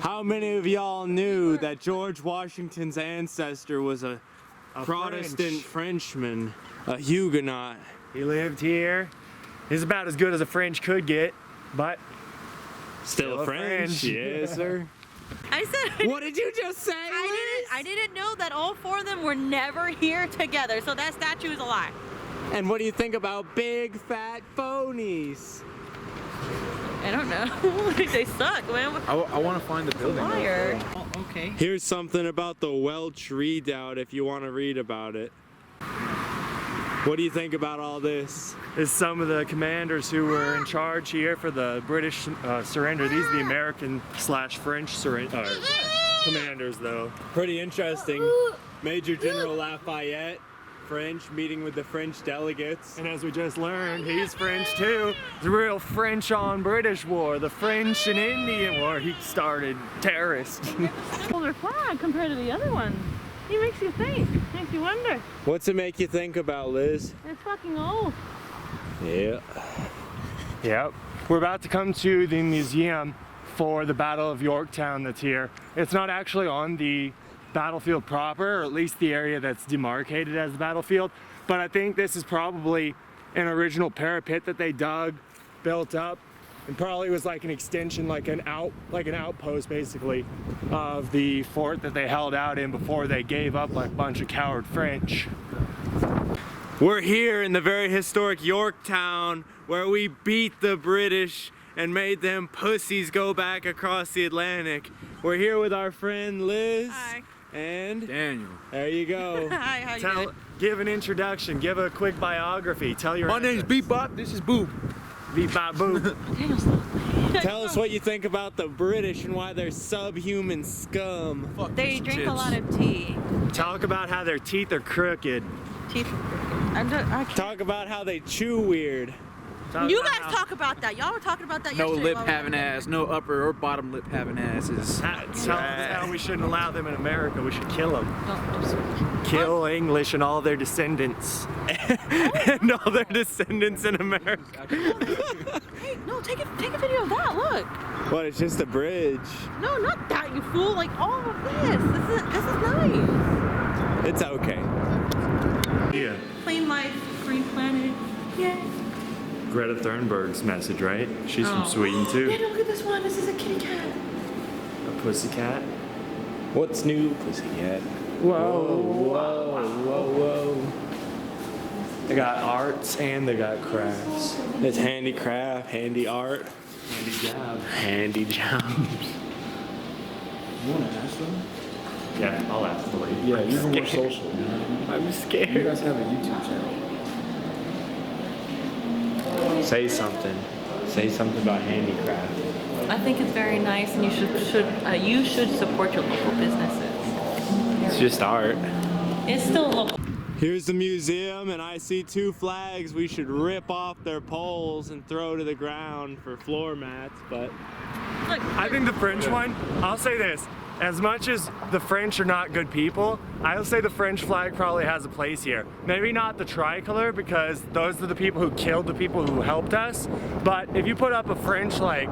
How many of y'all knew that George Washington's ancestor was a Protestant Frenchman, a Huguenot? He lived here. He's about as good as a French could get, but still a French. Yes, sir. I said. What did you just say, Liz? I didn't know that all four of them were never here together, so that statue is a lie. And what do you think about big fat phonies? I don't know. They suck, man. I want to find the building. Liar. Oh, okay. Here's something about the Welch Redoubt if you want to read about it. What do you think about all this? Is some of the commanders who were in charge here for the British surrender. These are the American/French commanders, though. Pretty interesting. Major General Lafayette, French, meeting with the French delegates. And as we just learned, he's French too. The real French on British war, the French and Indian war. He started terrorists. Older flag compared to the other one. He makes you think, makes you wonder. What's it make you think about, Liz? It's fucking old. Yeah. Yep. We're about to come to the museum for the Battle of Yorktown that's here. It's not actually on the battlefield proper, or at least the area that's demarcated as the battlefield, but I think this is probably an original parapet that they dug, built up, and probably was like an extension, like an outpost basically of the fort that they held out in before they gave up like a bunch of coward French. We're here in the very historic Yorktown where we beat the British and made them pussies go back across the Atlantic. We're here with our friend Liz. Hi. And Daniel. there you go. Hi, how you doing? Give an introduction, give a quick biography, tell your My name's Bebop, this is Boo. Bebop Boo. Tell us what you think about the British and why they're subhuman scum. Fuck They some drink a chips. lot of tea. Talk about how their teeth are crooked. Teeth. I can't. Talk about how they chew weird. You guys talk about that. Y'all were talking about that No yesterday. lip while we were having there. ass, no upper or bottom lip having asses. Tell us how we shouldn't allow them in America. We should kill them. Don't just. Kill English and all their descendants. And all their descendants in America. Hey, no, take a video of that. Look. What, it's just a bridge. No, not that, you fool. Like all of this. This is nice. It's okay. Yeah. Plain life, free planet. Yeah. Greta Thunberg's message, right? She's from Sweden too. Yeah, look at this one. This is a kitty cat. A pussycat. What's new, pussycat? Whoa, Whoa, whoa, whoa. They got arts and they got crafts. It's handicraft, handy art, Handy job. handy jobs. You want to ask them? Yeah, I'll ask the lady. Yeah, you're more social. I'm You scared. guys have a YouTube channel. Say something. Say something about handicraft. I think it's very nice, and you should support your local businesses. It's just art. It's still local. Here's the museum, and I see two flags we should rip off their poles and throw to the ground for floor mats, but Look, I think the French one, I'll say this, as much as the French are not good people, I'll say the French flag probably has a place here. Maybe not the tricolor, because those are the people who killed the people who helped us, but if you put up a French, like,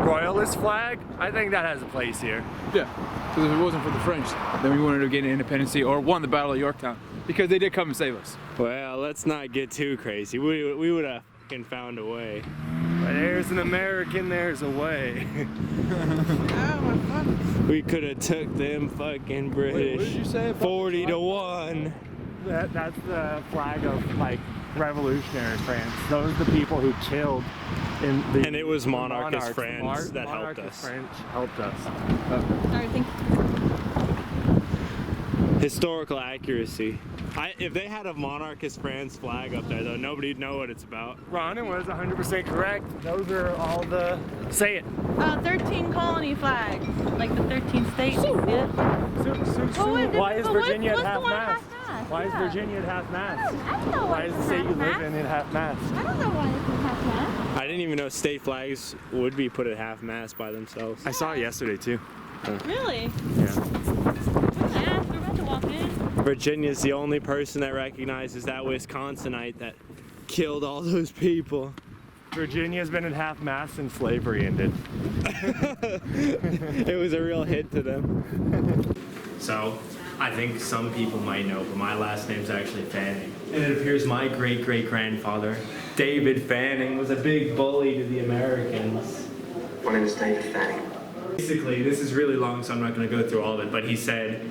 royalist flag, I think that has a place here. Yeah, because if it wasn't for the French, then we wouldn't have gained independence or won the Battle of Yorktown. Because they did come and save us. well, let's not get too crazy. We would have fucking found a way. But there's an American, there's a way. We could have took them fucking British. what did you say about 40 to 1. That's the flag of, like, revolutionary France. Those are the people who killed in the... And it was monarchist monarchs. France that helped Monarchist us. French helped us. Sorry, thank Historical accuracy. If they had a monarchist France flag up there, though, nobody'd know what it's about. Ronan was 100% correct. Those are all the... Say it. 13 colony flags, like the 13 states. Yeah. Why is Virginia at what's the half one mast? half-mast? Why is Yeah. Virginia at half mast? I don't know Why is the state you live in at half mast? I don't know why this is half mast. I didn't even know state flags would be put at half mast by themselves. I saw it yesterday too. Really? Yeah. Yeah, we're about to walk in. Virginia's the only person that recognizes that Wisconsinite that killed all those people. Virginia's been at half mast since slavery ended. It was a real hit to them. So, I think some people might know, but my last name's actually Fanning. And it appears my great-great-grandfather, David Fanning, was a big bully to the Americans. My name is David Fanning. Basically, this is really long, so I'm not going to go through all of it, but he said,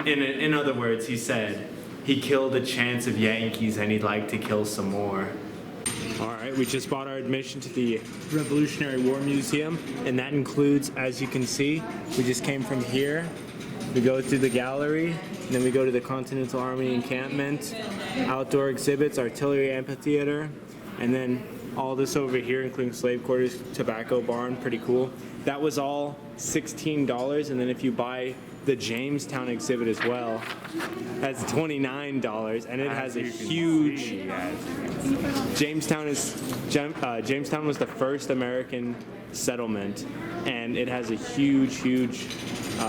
in other words, he said, he killed a chance of Yankees and he'd like to kill some more. All right, we just bought our admission to the Revolutionary War Museum, and that includes, as you can see, we just came from here. We go through the gallery, and then we go to the Continental Army encampment, outdoor exhibits, artillery amphitheater, and then all this over here, including slave quarters, tobacco barn, pretty cool. That was all $16, and then if you buy the Jamestown exhibit as well, that's $29, and it has a huge. Jamestown was the first American settlement, and it has a huge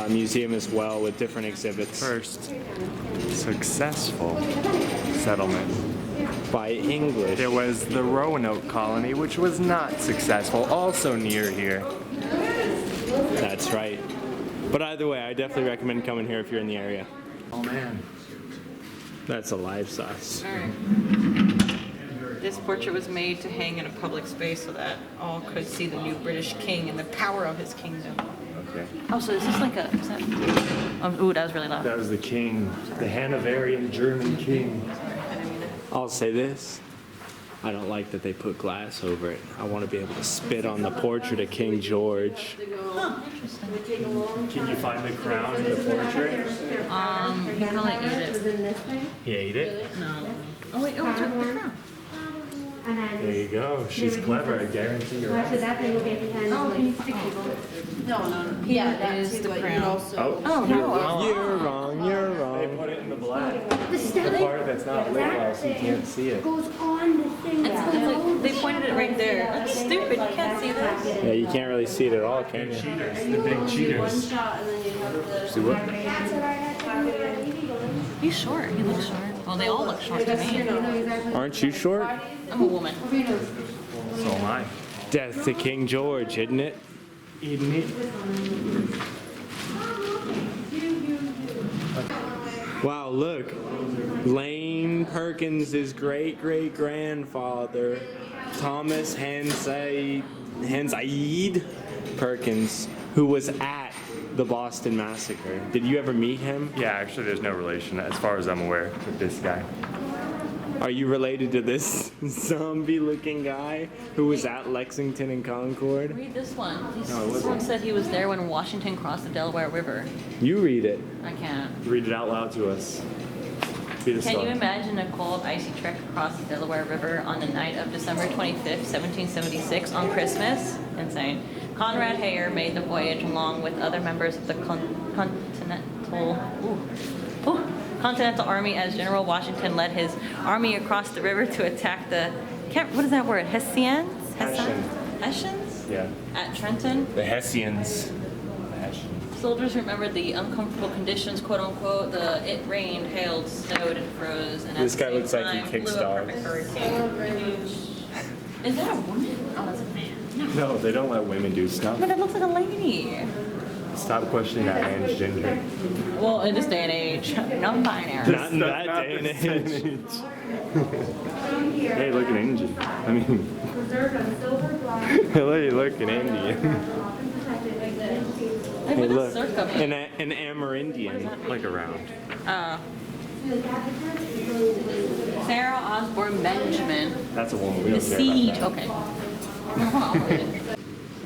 museum as well with different exhibits. First successful settlement. By English. There was the Roanoke colony, which was not successful, also near here. That's right. But either way, I definitely recommend coming here if you're in the area. Oh man. That's a life size. This portrait was made to hang in a public space so that all could see the new British king and the power of his kingdom. Okay. Oh, so is this like a... Is that, ooh, that was really loud. That was the king, the Hanoverian German king. I'll say this. I don't like that they put glass over it. I want to be able to spit on the portrait of King George. Can you find the crown in the portrait? He probably ate it. He ate it? No. Oh wait, oh, it's with the crown. There you go. She's clever, I guarantee you're right. Here is the crown. Oh, You're wrong, you're They wrong. put it in the black. The part that's not lit well, so you can't see it. Goes on the thing. It's like, they pointed it right there. That's stupid. You can't see this. Yeah, you can't really see it at all, can you? Cheaters, the big cheaters. See what? He's short. He looks short. Well, they all look short to me. Aren't you short? I'm a woman. So am I. Death to King George, isn't it? Eating it. Wow, look. Lane Perkins' great-great-grandfather, Thomas Hansaid Perkins, who was at the Boston Massacre. Did you ever meet him? Yeah, actually, there's no relation, as far as I'm aware, with this guy. Are you related to this zombie-looking guy who was at Lexington and Concord? Read this one. This wasn't. one said he was there when Washington crossed the Delaware River. You read it. I can't. Read it out loud to us. Be the Can star. you imagine a cold, icy trek across the Delaware River on the night of December 25th, 1776 on Christmas? Insane. Conrad Hayer made the voyage along with other members of the Continental Army as General Washington led his army across the river to attack the, what is that word? Hessians? Hessians? Yeah. At Trenton. The Hessians. Soldiers remembered the uncomfortable conditions, quote unquote. It rained, hailed, snowed, and froze. And This at the guy same looks like he time, kicks blew a dogs. perfect hurricane. Is that a woman? Oh, that's a man. No, they don't let women do stuff. But it looks like a lady. Stop questioning that man's gender. Well, in this day and age, non-binary. Not in that day and age. Hey, look an Indian. I mean, hey, look an Indian. Hey, look, Circa man. an Amerindian. Like around. Sarah Osborne Benjamin. That's a woman. We The don't care siege. about Okay. I'll read it.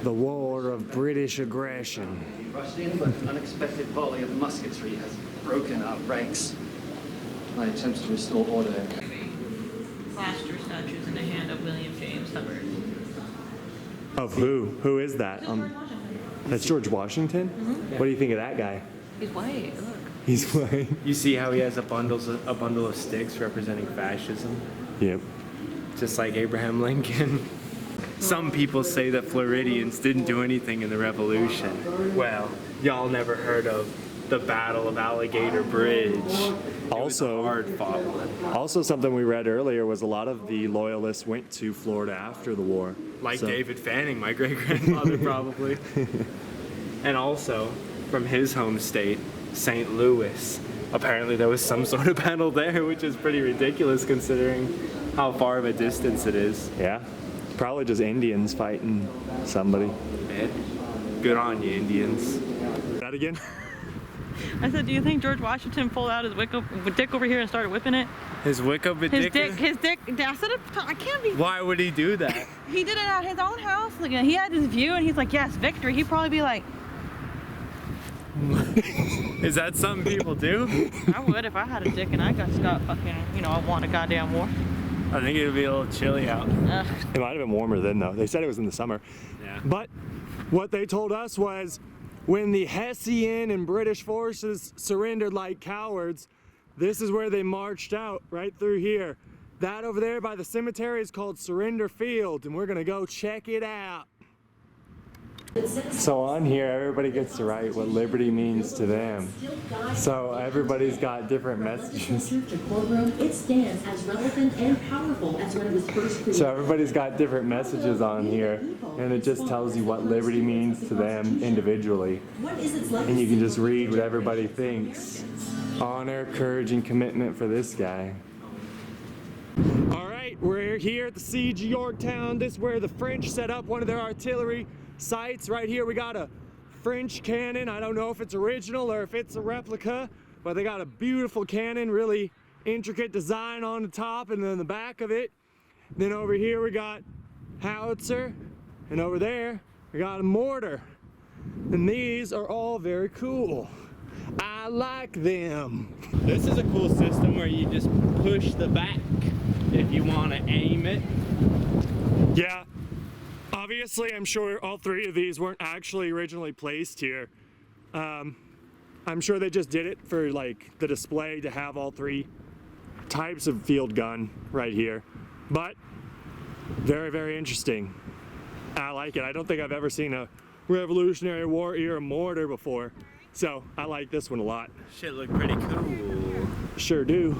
The War of British Aggression. Rushed in, but an unexpected volley of musketry has broken our ranks. My attempts to restore order. Plaster statues in the hand of William James Hubbard. Of who? Who is that? That's George Washington? What do you think of that guy? He's white. Look. He's white. You see how he has a bundle of sticks representing fascism? Yep. Just like Abraham Lincoln. Some people say that Floridians didn't do anything in the Revolution. Well, y'all never heard of the Battle of Alligator Bridge. Also, hard fought one. Also, something we read earlier was a lot of the loyalists went to Florida after the war. Like David Fanning, my great-grandfather probably. And also, from his home state, St. Louis. Apparently there was some sort of battle there, which is pretty ridiculous considering how far of a distance it is. Yeah, probably just Indians fighting somebody. Man, good on you, Indians. That again? I said, do you think George Washington pulled out his dick over here and started whipping it? His wicca His dick. I said, I can't be. Why would he do that? He did it at his own house. Like, he had his view, and he's like, yes, victory. He'd probably be like. Is that something people do? I would if I had a dick and I got fucking, I want a goddamn war. I think it would be a little chilly out. It might have been warmer then, though. They said it was in the summer. Yeah. But what they told us was when the Hessian and British forces surrendered like cowards, this is where they marched out, right through here. That over there by the cemetery is called Surrender Field, and we're gonna go check it out. So on here, everybody gets to write what liberty means to them. So everybody's got different messages. It stands as relevant and powerful as when it was first created. So everybody's got different messages on here, and it just tells you what liberty means to them individually. And you can just read what everybody thinks. Honor, courage, and commitment for this guy. All right, we're here at the siege of Yorktown. This is where the French set up one of their artillery sites. Right here we got a French cannon. I don't know if it's original or if it's a replica, but they got a beautiful cannon, really intricate design on the top and then the back of it. Then over here we got howitzer, and over there we got a mortar. And these are all very cool. I like them. This is a cool system where you just push the back if you want to aim it. Yeah. Obviously, I'm sure all three of these weren't actually originally placed here. I'm sure they just did it for like the display to have all three types of field gun right here. But very, very interesting. I like it. I don't think I've ever seen a Revolutionary War era mortar before. So I like this one a lot. Shit look pretty cool. Sure do.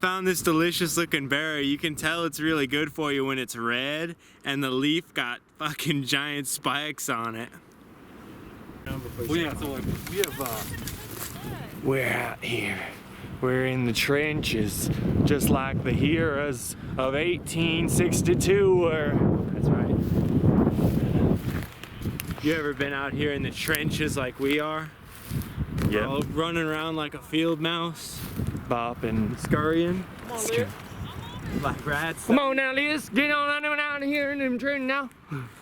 Found this delicious looking berry. You can tell it's really good for you when it's red and the leaf got fucking giant spikes on it. We're out here. We're in the trenches, just like the heroes of 1862 were. That's right. You ever been out here in the trenches like we are? Yeah. All running around like a field mouse, Bopping. scurrying. Like rats. Come on now, Liz. Get on out of here in them trenches now.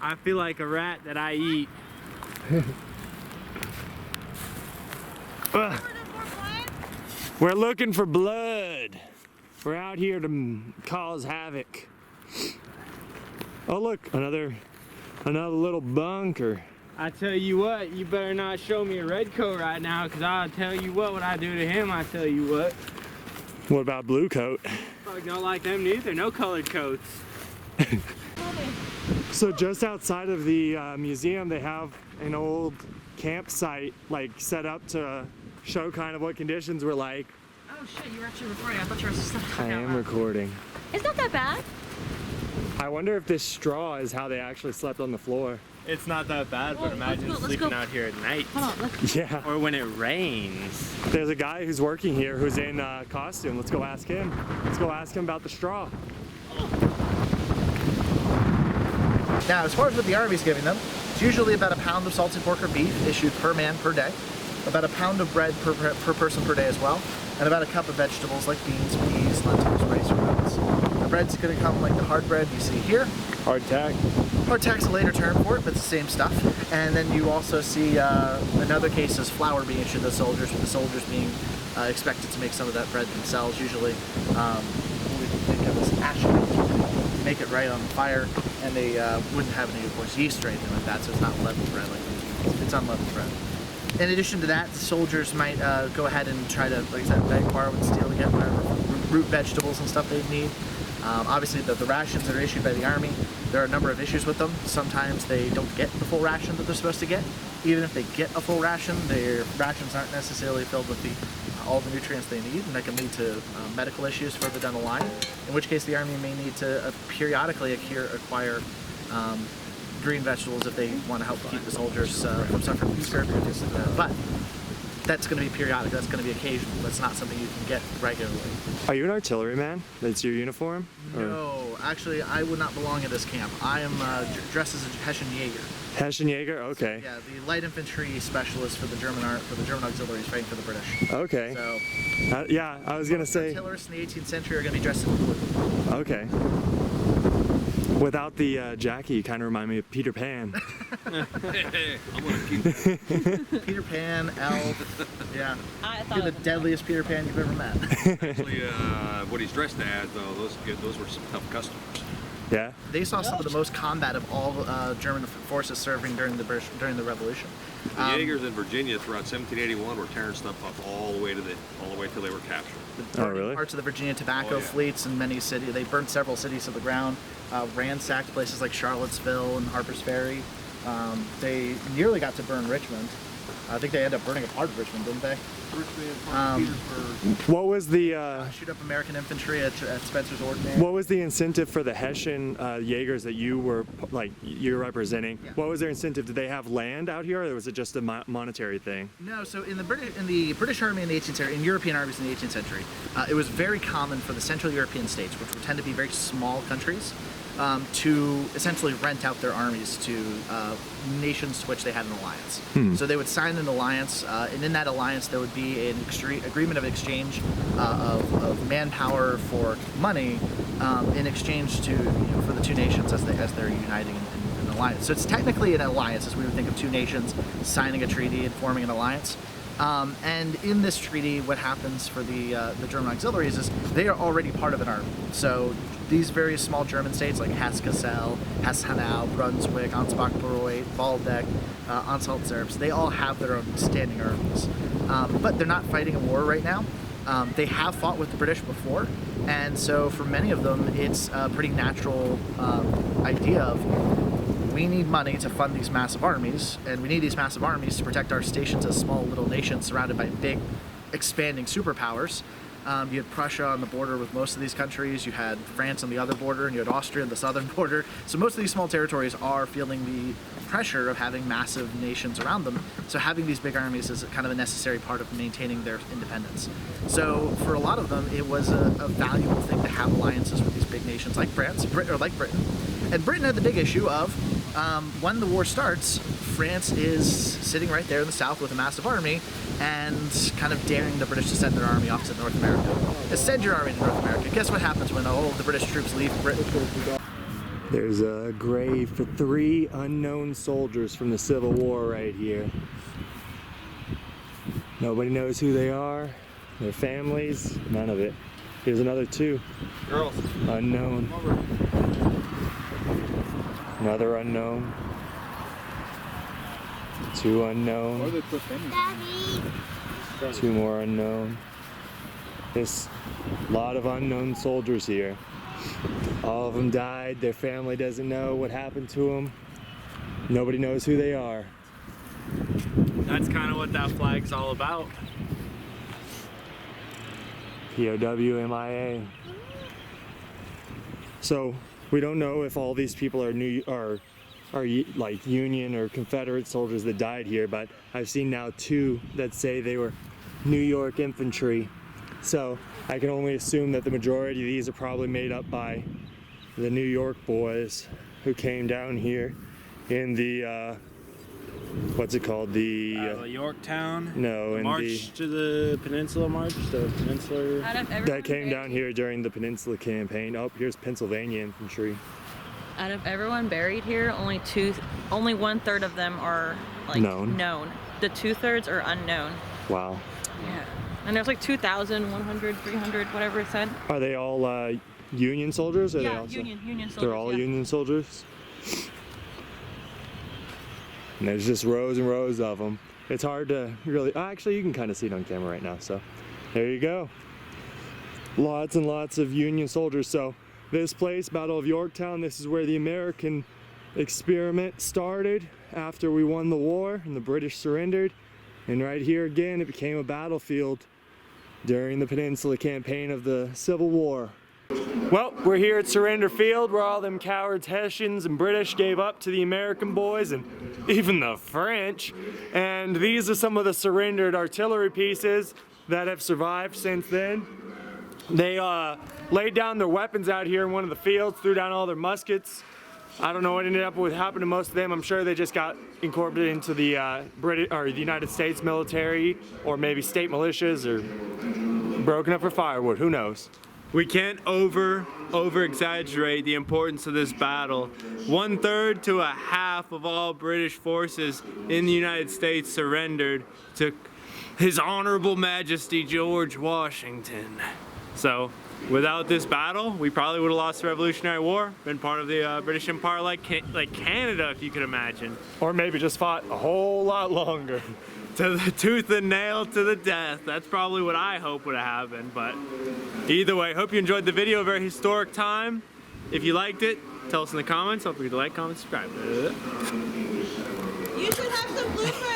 I feel like a rat that I eat. We're looking for blood. We're out here to cause havoc. Oh look, another little bunker. I tell you what, you better not show me a red coat right now, because I'll tell you what I do to him, I tell you what. What about blue coat? Fuck, don't like them neither, no colored coats. So just outside of the museum, they have an old campsite like set up to show kind of what conditions were like. Oh shit, you were actually recording. I thought you were just I am recording. It's not that bad. I wonder if this straw is how they actually slept on the floor. It's not that bad, but imagine let's sleeping go. out here at night. Hold on, let's. Yeah. Or when it rains. There's a guy who's working here who's in costume. Let's go ask him. Let's go ask him about the straw. Now, as far as what the Army's giving them, it's usually about a pound of salted pork or beef issued per man per day, about a pound of bread per person per day as well, and about a cup of vegetables like beans, peas, lentils, rice, or nuts. The bread's going to come like the hard bread you see here. Hardtack. Hardtack's a later term for it, but it's the same stuff. And then you also see, in other cases, flour being issued to the soldiers, with the soldiers being expected to make some of that bread themselves. Usually, they have this ash make it right on the fire, and they wouldn't have any, of course, yeast or anything like that, so it's not leavened bread like this. It's unleavened bread. In addition to that, the soldiers might go ahead and try to, like I said, beg, borrow, and steal to get whatever root vegetables and stuff they need. Obviously, the rations that are issued by the Army, there are a number of issues with them. Sometimes they don't get the full ration that they're supposed to get. even if they get a full ration, their rations aren't necessarily filled with all the nutrients they need, and that can lead to medical issues further down the line, in which case the Army may need to periodically acquire green vegetables if they want to help keep the soldiers from suffering from scurvy or things like that. But that's going to be periodic, that's going to be occasional, that's not something you can get regularly. Are you an artilleryman? That's your uniform? No, actually I would not belong in this camp. I am dressed as a Hessian Jaeger. Hessian Jaeger? Okay. Yeah, the light infantry specialist for the German auxiliaries fighting for the British. Okay. So, yeah, I was going to say... Artillerists in the 18th century are going to be dressed in blue. Okay. Without the jacket, you kind of remind me of Peter Pan. Peter Pan, Elf, yeah. I thought You're the it was deadliest Peter Pan you've ever met. Actually, what he's dressed as, though, those were some tough customers. Yeah? They saw some of the most combat of all German forces serving during the Revolution. The Jaegers in Virginia throughout 1781 were tearing stuff up all the way till they were captured. Oh, really? Parts of the Virginia tobacco fleets in many cities. They burned several cities to the ground. Ransacked places like Charlottesville and Harper's Ferry. They nearly got to burn Richmond. I think they ended up burning a part of Richmond, didn't they? What was the shoot up American infantry at Spencer's Ordnance? what was the incentive for the Hessian Jaegers that you were you're representing? Yeah. What was their incentive? Did they have land out here, or was it just a monetary thing? No, so in the British Army in the 18th century, in European armies in the 18th century, it was very common for the Central European states, which would tend to be very small countries, to essentially rent out their armies to nations to which they had an alliance. So they would sign an alliance, and in that alliance there would be an agreement of exchange of manpower for money in exchange to for the two nations as they're uniting in an alliance. So it's technically an alliance, as we would think of two nations signing a treaty and forming an alliance. And in this treaty, what happens for the German auxiliaries is they are already part of an army. So these various small German states like Hesse-Kassel, Hesse-Hanau, Brunswick, Ansbach-Bayreuth, Waldeck, Anhalt-Zerbst, they all have their own standing armies. But they're not fighting a war right now. They have fought with the British before, and so for many of them, it's a pretty natural idea of we need money to fund these massive armies, and we need these massive armies to protect our stations as small little nations surrounded by big, expanding superpowers. You had Prussia on the border with most of these countries, you had France on the other border, and you had Austria on the southern border. So most of these small territories are feeling the pressure of having massive nations around them. So having these big armies is kind of a necessary part of maintaining their independence. So for a lot of them, it was a valuable thing to have alliances with these big nations like France, or like Britain. And Britain had the big issue of when the war starts, France is sitting right there in the south with a massive army and kind of daring the British to send their army off to North America. Send your army to North America. Guess what happens when all of the British troops leave Britain? There's a grave for 3 unknown soldiers from the Civil War right here. Nobody knows who they are, their families, none of it. Here's another 2. Girls. Unknown. Another unknown. 2 unknown. 2 more unknown. There's a lot of unknown soldiers here. All of them died. Their family doesn't know what happened to them. Nobody knows who they are. That's kind of what that flag's all about. POW, MIA. So we don't know if all these people are like Union or Confederate soldiers that died here, but I've seen now 2 that say they were New York infantry. So I can only assume that the majority of these are probably made up by the New York boys who came down here in the what's it called? The Yorktown. No, in March to the Peninsula March, the Peninsular. that came down here during the Peninsula Campaign. Oh, here's Pennsylvania infantry. Out of everyone buried here, only 1/3 of them are like known. The 2/3 are unknown. Wow. Yeah. And there's like 2,100, 300, whatever it said. Are they all Union soldiers? Or Yeah, they also, Union soldiers. they're all yeah. Union soldiers? And there's just rows and rows of them. It's hard to really, actually you can kind of see it on camera right now, so there you go. Lots and lots of Union soldiers. So this place, Battle of Yorktown, this is where the American experiment started. after we won the war and the British surrendered. And right here again, it became a battlefield during the Peninsula Campaign of the Civil War. Well, we're here at Surrender Field where all them cowards, Hessians and British gave up to the American boys and even the French. And these are some of the surrendered artillery pieces that have survived since then. They laid down their weapons out here in one of the fields, threw down all their muskets. I don't know what ended up with happened to most of them. I'm sure they just got incorporated into the British or the United States military, or maybe state militias, or broken up for firewood. Who knows? We can't over exaggerate the importance of this battle. 1/3 to a half of all British forces in the United States surrendered to His Honorable Majesty George Washington. So without this battle, we probably would have lost the Revolutionary War, been part of the British Empire like Canada, if you could imagine. Or maybe just fought a whole lot longer. To the tooth and nail, to the death. That's probably what I hope would have happened, but either way, hope you enjoyed the video. A very historic time. If you liked it, tell us in the comments. Don't forget to like, comment, subscribe. You should have some blueberries.